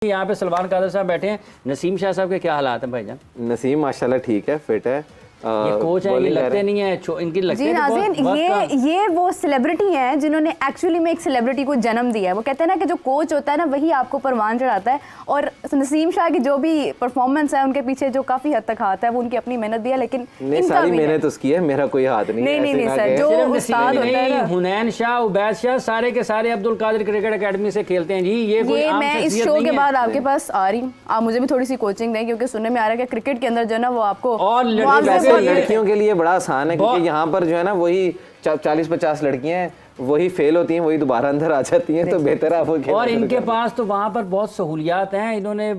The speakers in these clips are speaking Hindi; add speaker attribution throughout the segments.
Speaker 1: यहाँ पे सलमान कादर साहब बैठे हैं। नसीम शाह साहब के क्या हालात हैं भाईजान?
Speaker 2: नसीम माशाल्लाह ठीक है, फिट है।
Speaker 1: ये कोच है, ये लगते नहीं है, इनकी लगते
Speaker 3: जी नाज़रीन, ये वो सेलिब्रिटी हैं जिन्होंने एक्चुअली में एक सेलिब्रिटी को जन्म दिया है। वो कहते हैं ना कि जो कोच होता है ना वही आपको परवान चढ़ाता है। और नसीम शाह की जो भी परफॉर्मेंस है उनके पीछे जो काफी हद तक हाथ है वो उनकी अपनी मेहनत भी है, लेकिन
Speaker 2: सारी मेहनत उसकी है, मेरा कोई हाथ नहीं।
Speaker 3: नहीं सर, जो उस्ताद होता है ना,
Speaker 1: हुनैन शाह, उबैद शाह, सारे के सारे अब्दुल कादिर क्रिकेट एकेडमी से खेलते हैं जी। ये
Speaker 3: मैं इस शो के बाद आपके पास आ रही हूँ, आप मुझे भी थोड़ी सी कोचिंग दें, क्योंकि सुनने में आ रहा है कि क्रिकेट के अंदर जो है ना वो आपको
Speaker 1: और
Speaker 2: लड़कियों के लिए बड़ा आसान है, क्योंकि यहाँ पर जो है ना वही 40-50 लड़कियां हैं, वही फेल होती हैं, वही दोबारा अंदर आ जाती हैं, तो बेहतर है वो खेल।
Speaker 1: और इनके पास तो वहाँ पर बहुत सहूलियात हैं। इन्होंने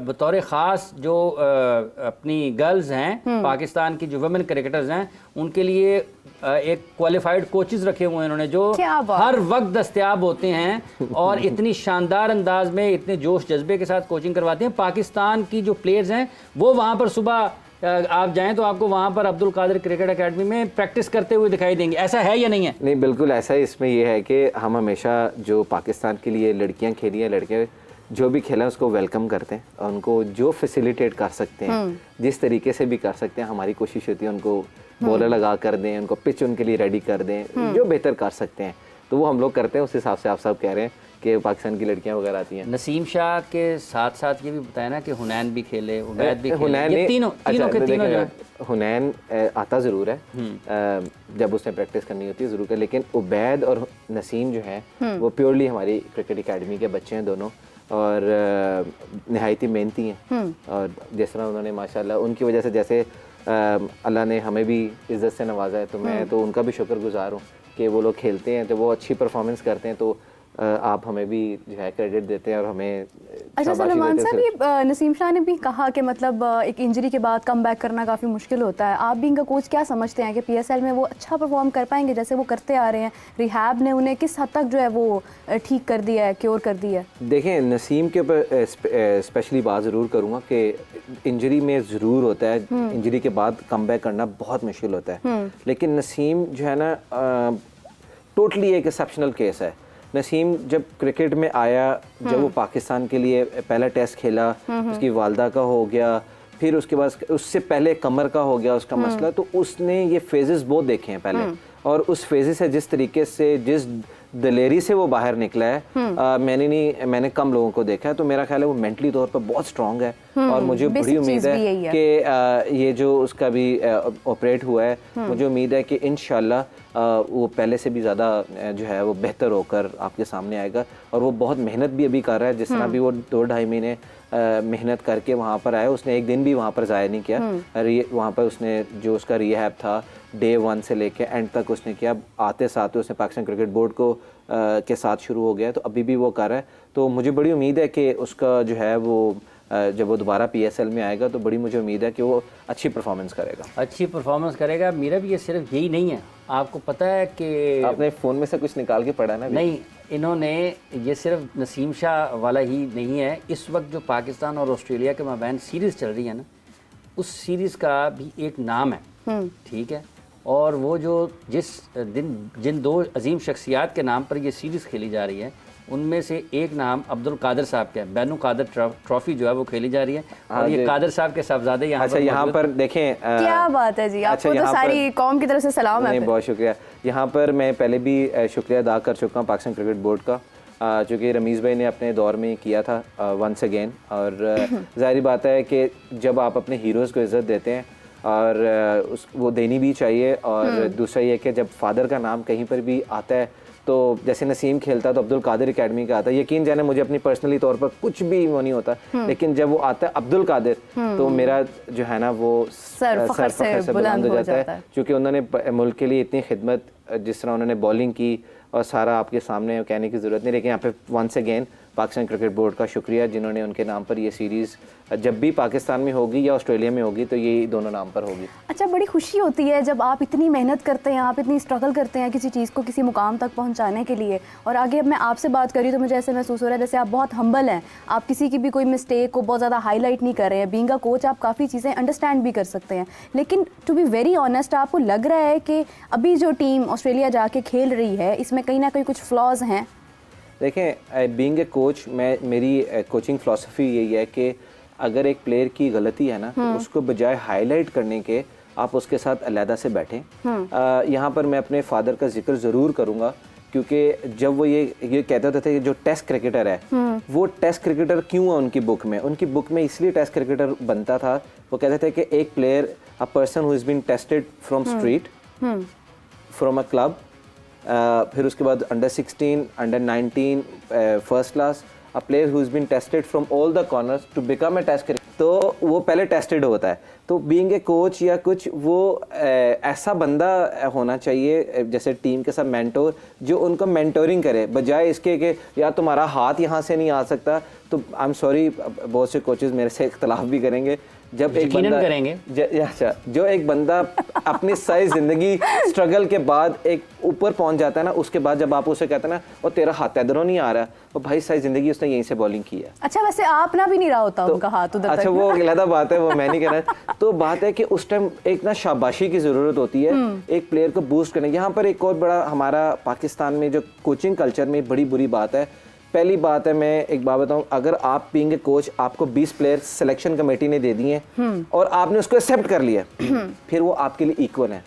Speaker 1: बतौर ख़ास जो अपनी गर्ल्स हैं पाकिस्तान की, जो वुमेन क्रिकेटर्स हैं, उनके लिए एक क्वालिफाइड कोचेस रखे हुए हैं इन्होंने, जो हर वक्त दस्तयाब होते हैं और इतनी शानदार अंदाज में, इतने जोश जज्बे के साथ कोचिंग करवाते हैं। पाकिस्तान की जो प्लेयर्स हैं वो वहाँ पर सुबह आप जाएं तो आपको वहाँ पर अब्दुल कादिर क्रिकेट एकेडमी में प्रैक्टिस करते हुए दिखाई देंगे। ऐसा है या नहीं है?
Speaker 2: नहीं, बिल्कुल ऐसा है। इसमें यह है कि हम हमेशा जो पाकिस्तान के लिए लड़कियां खेली हैं, लड़के जो भी खेला उसको वेलकम करते हैं और उनको जो फैसिलिटेट कर सकते हैं, जिस तरीके से भी कर सकते हैं, हमारी कोशिश होती है उनको बॉलर लगा कर दें, उनको पिच उनके लिए रेडी कर दें, जो बेहतर कर सकते हैं तो वो हम लोग करते हैं। उस हिसाब से आप सब कह रहे हैं कि पाकिस्तान की लड़कियां वगैरह आती हैं।
Speaker 1: नसीम शाह के साथ साथ ये भी बताया ना कि हुनैन भी खेले, उबैद भी खेले, ये तीनों जो
Speaker 2: हुनैन आता ज़रूर है, जब उसने प्रैक्टिस करनी होती है ज़रूर कर, लेकिन उबैद और नसीम जो है वो प्योरली हमारी क्रिकेट एकेडमी के बच्चे हैं दोनों, और नहायती मेहनती हैं। और जिस तरह उन्होंने माशाल्लाह, उनकी वजह से जैसे अल्लाह ने हमें भी इज़्ज़त से नवाजा है, तो मैं तो उनका भी शुक्रगुजार हूँ कि वो लोग खेलते हैं, तो वो अच्छी परफॉर्मेंस करते हैं, तो आप हमें भी जो है क्रेडिट देते हैं और हमें।
Speaker 3: अच्छा सलमान साहब, ये नसीम शाह ने भी कहा कि मतलब एक इंजरी के बाद कम बैक करना काफ़ी मुश्किल होता है। आप भी इनका कोच क्या समझते हैं कि PSL में वो अच्छा परफॉर्म कर पाएंगे जैसे वो करते आ रहे हैं? रिहैब ने उन्हें किस हद तक जो है वो ठीक कर दिया है, क्योर कर दिया है?
Speaker 2: देखें, नसीम के ऊपर स्पेशली बात ज़रूर करूँगा कि इंजरी में ज़रूर होता है, इंजरी के बाद कम बैक करना बहुत मुश्किल होता है, लेकिन नसीम जो है ना टोटली एक एक्सेप्शनल केस है। नसीम जब क्रिकेट में आया, जब वो पाकिस्तान के लिए पहला टेस्ट खेला, उसकी वालदा का हो गया, फिर उसके बाद उससे पहले कमर का हो गया उसका मसला, तो उसने ये फेजेस बहुत देखे हैं पहले, और उस फेजेस से जिस तरीके से, जिस दलेरी से वो बाहर निकला है, मैंने कम लोगों को देखा है, तो मेरा ख्याल है वो मेंटली तौर पर बहुत स्ट्रांग है। और मुझे बड़ी उम्मीद है कि ये जो उसका भी ऑपरेट हुआ है, मुझे उम्मीद है कि इंशाल्लाह वो पहले से भी ज़्यादा जो है वो बेहतर होकर आपके सामने आएगा। और वो बहुत मेहनत भी अभी कर रहा है, जिस तरह भी वो 2-2.5 महीने मेहनत करके वहाँ पर आया, उसने एक दिन भी वहाँ पर ज़ाया नहीं किया। वहाँ पर उसने जो उसका रिहैब था डे 1 से लेके एंड तक उसने किया। आते साथ उसने पाकिस्तान क्रिकेट बोर्ड को के साथ शुरू हो गया, तो अभी भी वो कर रहा है। तो मुझे बड़ी उम्मीद है कि उसका जो है वो जब वो दोबारा PSL में आएगा तो बड़ी मुझे उम्मीद है कि वो अच्छी परफॉर्मेंस करेगा। मेरा भी ये सिर्फ यही नहीं है, आपको पता है कि आपने फ़ोन में से कुछ निकाल के पढ़ा ना?
Speaker 1: नहीं, इन्होंने ये सिर्फ नसीम शाह वाला ही नहीं है। इस वक्त जो पाकिस्तान और ऑस्ट्रेलिया के माबैन सीरीज़ चल रही है ना, उस सीरीज़ का भी एक नाम है, ठीक है। और वो जो जिन 2 अजीम शख्सियात के नाम पर ये सीरीज़ खेली जा रही है, उनमें से एक नाम अब्दुल कादिर साहब का है। बैनु कादिर ट्रॉफी जो है वो खेली जा रही है, और ये कादिर साहब के साहबजादे यहाँ पर देखें। क्या
Speaker 3: बात है जी, आपको तो सारी कौम की तरफ से सलाम है।
Speaker 2: बहुत शुक्रिया। यहाँ पर मैं पहले भी शुक्रिया अदा कर चुका हूँ पाकिस्तान क्रिकेट बोर्ड का, चूँकि रमीज़ भाई ने अपने दौर में किया था वंस अगेन। और ज़ाहिर बात है कि जब आप अपने हीरोज़ को इज़्ज़त देते हैं और वो देनी भी चाहिए, और दूसरा ये कि जब फादर का नाम कहीं पर भी आता है, तो जैसे नसीम खेलता तो अब्दुल कादिर एकेडमी का आता है। यकीन जाने मुझे अपनी पर्सनली तौर पर कुछ भी वो नहीं होता, लेकिन जब वो आता है अब्दुल कादिर, तो मेरा जो है ना वो सर फख्र से बुलंद हो जाता है, क्योंकि उन्होंने मुल्क के लिए इतनी खिदमत, जिस तरह उन्होंने बॉलिंग की, और सारा आपके सामने कहने की ज़रूरत नहीं। लेकिन यहाँ पे once again Pakistan cricket board का शुक्रिया, जिन्होंने उनके नाम पर ये सीरीज़ जब भी पाकिस्तान में होगी या ऑस्ट्रेलिया में होगी तो ये दोनों नाम पर होगी।
Speaker 3: अच्छा, बड़ी खुशी होती है जब आप इतनी मेहनत करते हैं, आप इतनी स्ट्रगल करते हैं किसी चीज़ को किसी मुकाम तक पहुंचाने के लिए। और आगे अब मैं आपसे बात करी तो मुझे ऐसे महसूस हो रहा है जैसे आप बहुत हम्बल हैं, आप किसी की भी कोई मिस्टेक को बहुत ज़्यादा हाईलाइट नहीं कर रहे हैं। बीइंग अ कोच आप काफ़ी चीज़ें अंडरस्टैंड भी कर सकते हैं, लेकिन टू बी वेरी ऑनेस्ट, आपको लग रहा है कि अभी जो टीम ऑस्ट्रेलिया जाके खेल रही है इसमें कहीं ना कहीं कुछ फ्लॉज हैं?
Speaker 2: देखें, बीइंग ए कोच, मेरी कोचिंग फ़िलासफ़ी यही है कि अगर एक प्लेयर की गलती है ना, तो उसको बजाय हाईलाइट करने के आप उसके साथ अलहदा से बैठें। यहाँ पर मैं अपने फादर का जिक्र ज़रूर करूँगा, क्योंकि जब वो ये कहते होते थे कि जो टेस्ट क्रिकेटर है वो टेस्ट क्रिकेटर क्यों है उनकी बुक में इसलिए टेस्ट क्रिकेटर बनता था। वो कहते थे कि एक player, a person who is been tested from street, from a club, फिर उसके बाद under 16, under 19, first class, a player who is been tested from all the corners to become a test cricketer. तो वो पहले टेस्टेड होता है। तो बीइंग ए कोच या कुछ, वो ऐसा बंदा होना चाहिए जैसे टीम के साथ मेंटोर, जो उनको मेंटोरिंग करे, बजाय इसके कि यार तुम्हारा हाथ यहाँ से नहीं आ सकता। तो आई एम सॉरी, बहुत से कोचेस मेरे से इख्तलाफ भी करेंगे। जब एक बंदा
Speaker 1: करेंगे
Speaker 2: अच्छा, जो एक बंदा अपनी सारी जिंदगी स्ट्रगल के बाद एक ऊपर पहुंच जाता है ना, उसके बाद जब आप उसे कहते हैं ना वो तेरा हाथ इधरों नहीं आ रहा, वो भाई सारी जिंदगी उसने यहीं से बॉलिंग की है।
Speaker 3: अच्छा, वैसे आप ना भी नहीं रहा होता उनका हाथ उधर
Speaker 2: अच्छा,
Speaker 3: तक।
Speaker 2: वो अलग बात है, वो मैं नहीं कह रहा। तो बात है कि उस टाइम एक ना शाबाशी की जरूरत होती है एक प्लेयर को बूस्ट करने। यहाँ पर एक और बड़ा हमारा पाकिस्तान में जो कोचिंग कल्चर में बड़ी बुरी बात है। पहली बात है, मैं एक बात बताऊं, अगर आप बीइंग ए कोच, आपको 20 प्लेयर सिलेक्शन कमेटी ने दे दिए और आपने उसको एक्सेप्ट कर लिया, फिर वो आपके लिए इक्वल है।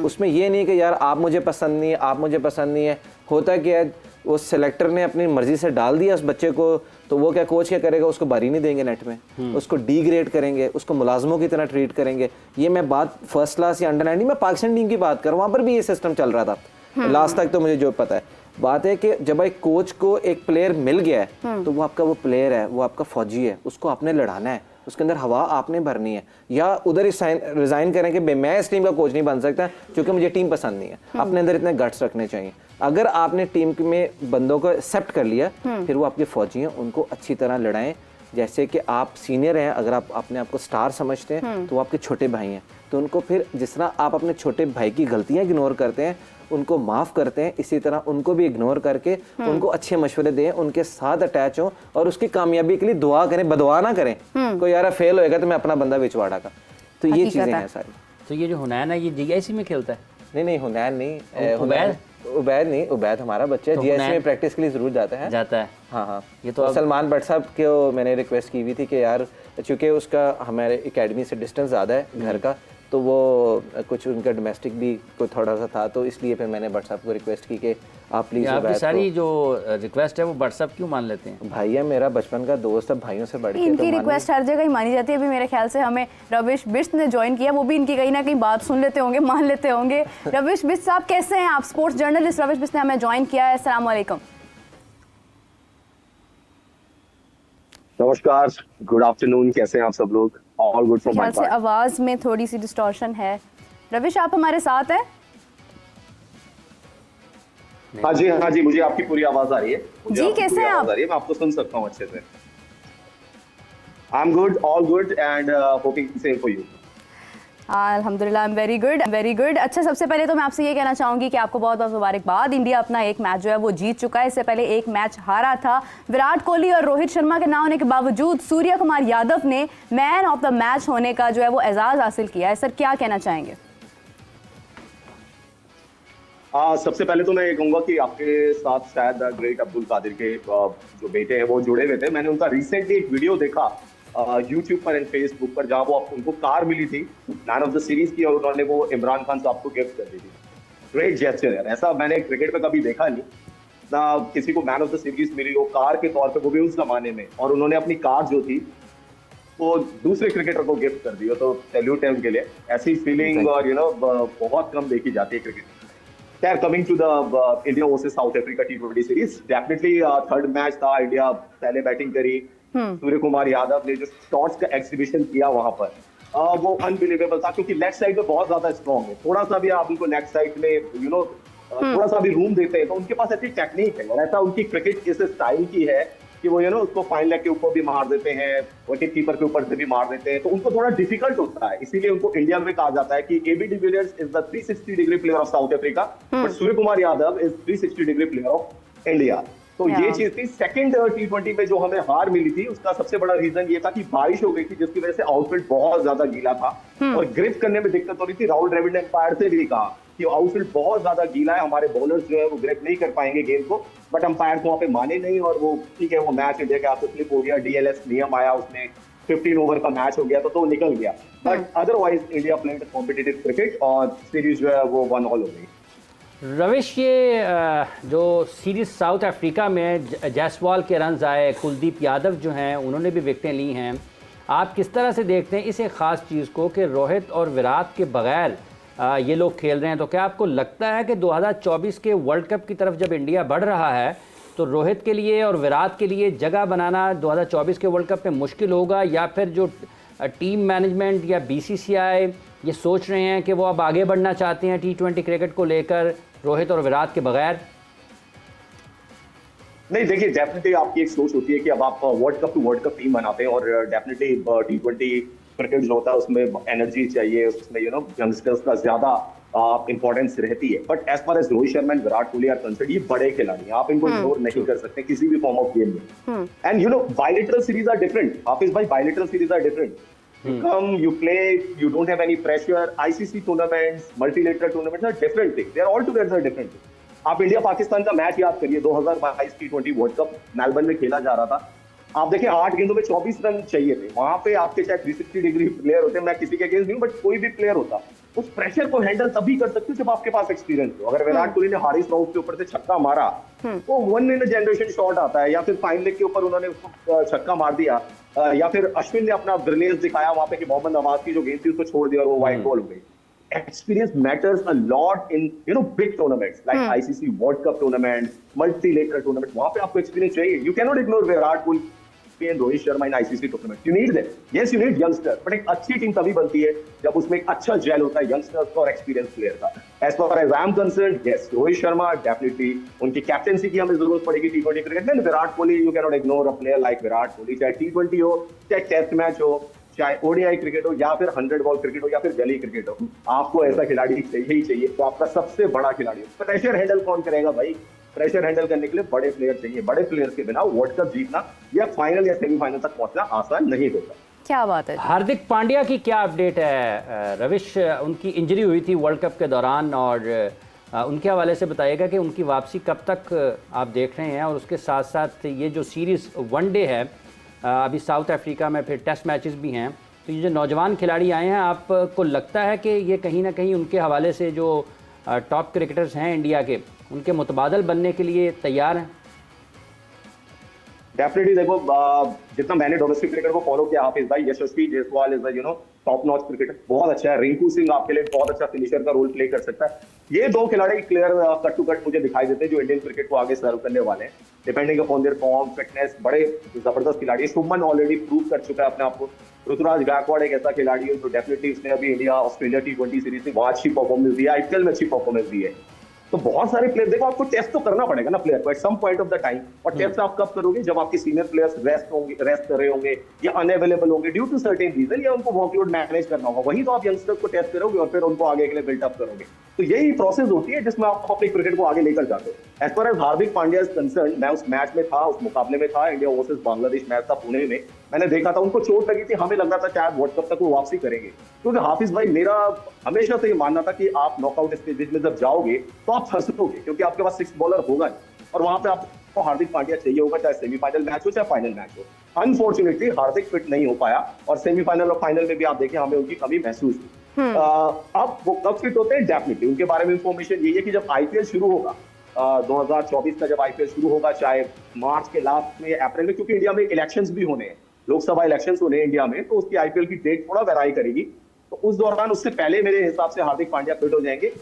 Speaker 2: उसमें ये नहीं कि यार आप मुझे पसंद नहीं है, आप मुझे पसंद नहीं है। होता क्या है, वो सिलेक्टर ने अपनी मर्जी से डाल दिया उस बच्चे को, तो वो क्या कोच क्या करेगा, उसको बारी नहीं देंगे नेट में, उसको डीग्रेड करेंगे, उसको मुलाजमों की तरह ट्रीट करेंगे। ये मैं बात फर्स्ट क्लास या अंडर 19 में पाकिस्तान टीम की बात कर रहा हूँ, वहाँ पर भी ये सिस्टम चल रहा था लास्ट तक, तो मुझे जो पता है। बात है कि जब एक कोच को एक प्लेयर मिल गया है, तो वो आपका वो प्लेयर है, वो आपका फौजी है, उसको आपने लड़ाना है, उसके अंदर हवा आपने भरनी है। या उधर ही रिजाइन करें कि मैं इस टीम का कोच नहीं बन सकता क्योंकि मुझे टीम पसंद नहीं है। अपने अंदर इतने गट्स रखने चाहिए। अगर आपने टीम में बंदों को एक्सेप्ट कर लिया, फिर वो आपके फौजी हैं, उनको अच्छी तरह लड़ाएं। जैसे कि आप सीनियर हैं, अगर आप अपने आप को स्टार समझते हैं, तो वो आपके छोटे भाई हैं, तो उनको फिर जिस तरह आप अपने छोटे भाई की गलतियां इग्नोर करते हैं, उनको माफ़ करते हैं, इसी तरह उनको भी इग्नोर करके उनको अच्छे मशवरे दें, उनके साथ अटैच हों और उसकी कामयाबी के लिए दुआ करें, बदुआ ना करें। कोई यार फेल होएगा तो मैं अपना बंदा बिचवाड़ा का। तो ये चीज़ें हैं सारी।
Speaker 1: तो ये जो हुनैन है, ये जीआईसी में खेलता है?
Speaker 2: नहीं, हुनैन नहीं,
Speaker 1: उबैद
Speaker 2: नहीं, उबैद हमारा बच्चा है। जीएससी में प्रैक्टिस के लिए जरूर जाता है। हाँ।
Speaker 1: ये तो
Speaker 2: सलमान भट्ट साहब को मैंने रिक्वेस्ट की हुई थी कि यार, चूँकि उसका हमारे एकेडमी से डिस्टेंस ज़्यादा है घर का, तो वो कुछ उनका डोमेस्टिक भी कोई थोड़ा सा था, तो इसलिए फिर मैंने भट्ट साहब को रिक्वेस्ट की कि आप प्लीज़।
Speaker 1: आपकी सारी जो रिक्वेस्ट है वो भट्ट साहब क्यों मान लेते हैं?
Speaker 2: भाई है, मेरा बचपन का दोस्त है, भाइयों से बढ़ के।
Speaker 3: इनकी रिक्वेस्ट हर जगह ही मानी जाती है। अभी मेरे ख्याल से हमें रविश बिष्ट ने ज्वाइन किया, वो भी इनकी कहीं ना कहीं बात सुन लेते होंगे, मान लेते होंगे। रविश बिष्ट साहब कैसे हैं आप? स्पोर्ट्स जर्नलिस्ट रविश बिष्ट ने हमें ज्वाइन किया है। अस्सलाम वालेकुम।
Speaker 4: नमस्कार, गुड आफ्टरनून, कैसे हैं आप सब लोग? All good from my
Speaker 3: part. आवाज में थोड़ी सी डिस्टॉर्शन है। रविश, आप हमारे साथ हैं?
Speaker 4: हाँ जी, मुझे आपकी पूरी आवाज आ रही है।
Speaker 3: जी, कैसे हैं आप?
Speaker 4: मैं आपको सुन सकता हूँ अच्छे से। I am good, all good and hopping same for you.
Speaker 3: अल्हम्दुलिल्लाह, आई एम वेरी गुड। अच्छा, सबसे पहले तो मैं आपसे ये कहना चाहूँगी कि आपको बहुत बहुत मुबारकबाद। इंडिया अपना एक मैच जो है वो जीत चुका है। इससे पहले एक मैच हारा था। विराट कोहली और रोहित शर्मा के ना होने के बावजूद सूर्य कुमार यादव ने मैन ऑफ द मैच होने का जो है वो एजाज़ हासिल किया है। सर, क्या कहना चाहेंगे?
Speaker 4: सबसे पहले तो मैं ये कहूँगा कि आपके साथ शायद ग्रेट अब्दुल कादिर के जो बेटे हैं वो जुड़े हुए थे। मैंने उनका रिसेंटली एक वीडियो देखा यूट्यूब पर एंड फेसबुक पर, जहाँ वो उनको कार मिली थी मैन ऑफ द सीरीज की, और उन्होंने वो इमरान खान साहब को गिफ्ट कर दी थी। ग्रेट जेस्चर है, ऐसा मैंने क्रिकेट में कभी देखा नहीं ना, किसी को मैन ऑफ द सीरीज मिली हो कार के तौर पे, वो भी उस जमाने में, और उन्होंने अपनी कार जो थी वो दूसरे क्रिकेटर को गिफ्ट कर दी हो। तो सैल्यूट है उनके लिए। ऐसी फीलिंग और बहुत कम देखी जाती है क्रिकेट। खैर, coming to the India versus South Africa T20 series, definitely third match था। इंडिया पहले बैटिंग करी, सूर्य कुमार यादव ने जो शॉट्स का एक्सिबिशन किया वहां पर, वो अनबिलीवेबल था, क्योंकि लेफ्ट साइड में बहुत ज्यादा स्ट्रॉन्ग है। थोड़ा सा भी आप उनको लेफ्ट साइड में थोड़ा सा भी रूम देते हैं, तो उनके पास ऐसी टेक्निक है और ऐसा उनकी क्रिकेट इस स्टाइल की है कि वो उसको फाइन लेग के ऊपर भी मार देते हैं, विकेट कीपर के ऊपर से भी मार देते हैं, तो उनको थोड़ा डिफिकल्ट होता है। इसीलिए उनको इंडिया में कहा जाता है कि AB de Villiers is the 360 degree player of south Africa, but Surya Kumar Yadav is 360 degree player of India. तो ये चीज थी। सेकंड T20 में जो हमें हार मिली थी, उसका सबसे बड़ा रीजन ये था कि बारिश हो गई थी, जिसकी वजह से आउटफील्ड बहुत ज्यादा गीला था और ग्रिप करने में दिक्कत हो रही थी। राहुल द्रविड़ ने एम्पायर से भी कहा कि आउटफील्ड बहुत ज्यादा गीला है, हमारे बॉलर्स जो है वो ग्रिप नहीं कर पाएंगे गेंद को, बट अंपायर वहां पे माने नहीं और वो ठीक है, वो मैच इंडिया के हाथ से स्लिप हो गया, डीएलएस नियम आया, उसमें 15 ओवर का मैच हो गया तो निकल गया, but otherwise India playing competitive cricket और सीरीज जो है वो 1-1 हो गई।
Speaker 1: रविश, ये जो सीरीज साउथ अफ्रीका में जायसवाल के रन्स आए, कुलदीप यादव जो हैं उन्होंने भी विकेटें ली हैं, आप किस तरह से देखते हैं इस एक ख़ास चीज़ को कि रोहित और विराट के बगैर ये लोग खेल रहे हैं? तो क्या आपको लगता है कि 2024 के वर्ल्ड कप की तरफ जब इंडिया बढ़ रहा है तो रोहित के लिए और विराट के लिए जगह बनाना 2024 के वर्ल्ड कप में मुश्किल होगा, या फिर जो टीम मैनेजमेंट या बीसीसीआई ये सोच रहे हैं कि वो अब आगे बढ़ना चाहते हैं T20 क्रिकेट को लेकर रोहित और विराट के बगैर?
Speaker 4: नहीं, देखिए डेफिनेटली आपकी एक सोच होती है कि अब आप world cup to world cup team बनाते हैं और डेफिनेटली T20 क्रिकेट जो होता है उसमें एनर्जी चाहिए, उसमें यंगस्टर्स का ज्यादा इंपॉर्टेंस रहती है, but as far as Rohit Sharma and Virat Kohli are considered, ये बड़े खिलाड़ी हैं, आप इनको इग्नोर नहीं कर सकते किसी भी फॉर्म ऑफ गेम में। And bilateral series are different, Hafiz भाई, bilateral series are different. You come, you play, you don't have any pressure. ICC tournaments, multilateral tournaments are different things. They are altogether different things. आप इंडिया पाकिस्तान का मैच याद करिए, 2022 T20 वर्ल्ड कप मेलबर्न में खेला जा रहा था। आप देखिए 8 गेंदों में 24 रन चाहिए थे, वहां पे आपके चाहे 360 डिग्री प्लेयर होते, मैं किसी के अगेंस्ट नहीं हूं, बट कोई भी प्लेयर होता उस प्रेशर को हैंडल तभी कर सकते हो जब आपके पास एक्सपीरियंस हो। अगर विराट कोहली ने हारिस राउफ के ऊपर से छक्का मारा तो 1 इन अ जनरेशन शॉट आता है, या फिर फाइन लेग के ऊपर उन्होंने छक्का मार दिया, या फिर अश्विन ने अपना ब्रिलियंस दिखाया वहां पे कि मोहम्मद नवाज की जो गेंद थी उसको छोड़ दिया और वो वाइड बॉल हो गई। Experience matters a lot in big tournaments like ICC World Cup tournaments, multilateral tournaments. वहाँ पे आपको experience चाहिए. You cannot ignore Virat Kohli and Rohit Sharma in ICC tournament. You need them. Yes, you need youngsters. But एक अच्छी टीम तभी बनती है जब उसमें एक अच्छा जेल होता है youngsters का और experienced player का. As far as I am concerned, yes, Rohit Sharma definitely उनकी captaincy की हमें जरूरत पड़ेगी T20 क्रिकेट में. Virat Kohli, you cannot ignore a player like Virat Kohli, चाहे T20 हो, चाहे टेस्ट मैच हो, चाहे ओडीआई क्रिकेट हो, या फिर 100 बॉल क्रिकेट हो, या फिर गली क्रिकेट हो, आपको ऐसा खिलाड़ी चाहिए ही चाहिए। तो आपका सबसे बड़ा खिलाड़ी, प्रेशर हैंडल कौन करेगा भाई? प्रेशर हैंडल करने के लिए बड़े प्लेयर चाहिए। बड़े प्लेयर्स के बिना वर्ल्ड कप जीतना या फाइनल या सेमीफाइनल तक पहुंचना आसान नहीं होता।
Speaker 3: क्या बात है।
Speaker 1: हार्दिक पांड्या की क्या अपडेट है रविश? उनकी इंजरी हुई थी वर्ल्ड कप के दौरान, और उनके हवाले से बताइएगा कि उनकी वापसी कब तक आप देख रहे हैं, और उसके साथ साथ ये जो सीरीज़ वनडे है अभी साउथ अफ्रीका में, फिर टेस्ट मैचेस भी हैं, तो ये जो नौजवान खिलाड़ी आए हैं, आपको लगता है कि ये कहीं ना कहीं उनके हवाले से जो टॉप क्रिकेटर्स हैं इंडिया के, उनके मुतबादल बनने के लिए तैयार हैं?
Speaker 4: डेफिनेटली देखो, जितना मैंने डोमेस्टिक क्रिकेट को फॉलो किया हाफिज भाई, Yashasvi Jaiswal is top notch cricketer, बहुत अच्छा है। रिंकू सिंह आपके लिए बहुत अच्छा फिनिशर का रोल प्ले कर सकता है। ये दो खिलाड़ी क्लियर कट टू कट मुझे दिखाई देते हैं जो इंडियन क्रिकेट को आगे सर्व करने वाले हैं, depending upon their form, fitness. बड़े जबरदस्त खिलाड़ी। शुभमन ऑलरेडी प्रूव कर चुका है अपने आप को। ऋतुराज गायकवाड़ एक ऐसा खिलाड़ी है जो डेफिनेटली उसने अभी इंडिया ऑस्ट्रेलिया T20 सीरीज में वहां अच्छी परफॉर्मेंस दी है, आईपीएल में अच्छी परफॉर्मेंस दी है। तो बहुत सारे प्लेयर, देखो आपको टेस्ट तो करना पड़ेगा ना प्लेयर को at some point of the time, और टेस्ट आप कब करोगे? जब आपके सीनियर प्लेयर्स रेस्ट कर रहे होंगे या अनअवेलेबल होंगे ड्यू टू सर्टेन रीजन, या उनको वर्कलोड मैनेज करना होगा, वही तो आप यंगस्टर्स को टेस्ट करोगे और फिर उनको आगे के लिए बिल्डअप करोगे। तो यही प्रोसेस होती है जिसमें आप अपने क्रिकेट को आगे लेकर जाते हो। As far as Hardik Pandya is concern, मैं उस मैच में था, उस मुकाबले में था, इंडिया वर्सेस बांग्लादेश मैच था पुणे में, मैंने देखा था उनको चोट लगी थी, हमें लग रहा था शायद वर्ल्ड कप तक वो वापसी करेंगे, क्योंकि हाफिज भाई मेरा हमेशा से ये मानना था कि आप नॉकआउट स्टेज में जब जाओगे तो आप फंसोगे, क्योंकि आपके पास 6 बॉलर होगा नहीं, और वहां पे आपको हार्दिक पांड्या चाहिए होगा, चाहे सेमीफाइनल मैच हो चाहे फाइनल मैच हो। अनफॉर्चुनेटली हार्दिक फिट नहीं हो पाया, और सेमीफाइनल और फाइनल में भी आप देखें हमें उनकी कमी महसूस हुई। अब वो कब फिट होते हैं, डेफिनेटली उनके बारे में इंफॉर्मेशन यही है कि जब आईपीएल शुरू होगा 2024 का, जब आईपीएल शुरू होगा, चाहे मार्च के लास्ट में या अप्रैल में, क्योंकि इंडिया में इलेक्शंस भी होने हैं, लोकसभा इलेक्शंस होने हैं इंडिया में, तो उसकी आईपीएल की डेट थोड़ा वेराई करेगी। तो उस दौरान, उससे पहले मेरे हिसाब से हार्दिक पांड्या फिट हो जाएंगे।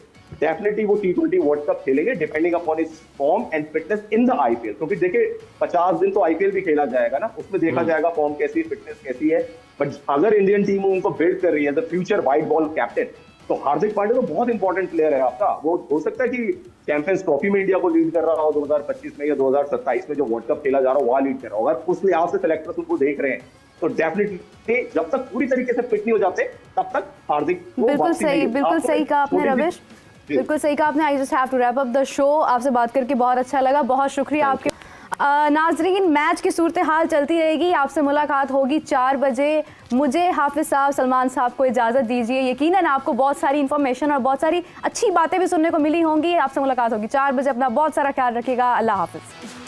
Speaker 4: डेफिनेटली वो T20 वर्ल्ड कप खेलेंगे, depending upon his form and fitness in the IPL, क्योंकि देखिए 50 दिन तो आईपीएल भी खेला जाएगा ना, उसमें देखा जाएगा फॉर्म कैसी, फिटनेस कैसी है। बट अगर इंडियन टीम उनको बिल्ड कर रही है the future white ball captain, तो हार्दिक पांड्या तो बहुत इंपॉर्टेंट प्लेयर है आपका। वो हो सकता है कि चैंपियंस ट्रॉफी में इंडिया को लीड कर रहा हो 2025 में, या 2027 में जो वर्ल्ड कप खेला जा रहा हो वहां लीड कर रहा हो। अगर उस लिहाज से सिलेक्टर्स उनको देख रहे हैं, तो डेफिनेटली जब तक पूरी तरीके से फिट नहीं हो जाते तब तक हार्दिक
Speaker 3: बिल्कुल सही कहा आपने रविश, बिल्कुल सही कहा आपने। I just have to wrap up the show. आपसे बात करके बहुत अच्छा लगा, बहुत शुक्रिया आपके। नाजरीन, मैच की सूरत हाल चलती रहेगी, आपसे मुलाकात होगी 4 बजे। मुझे हाफिज़ साहब, सलमान साहब को इजाज़त दीजिए। यकीनन आपको बहुत सारी इन्फॉर्मेशन और बहुत सारी अच्छी बातें भी सुनने को मिली होंगी। आपसे मुलाकात होगी 4 बजे। अपना बहुत सारा ख्याल रखिएगा। अल्लाह हाफिज़।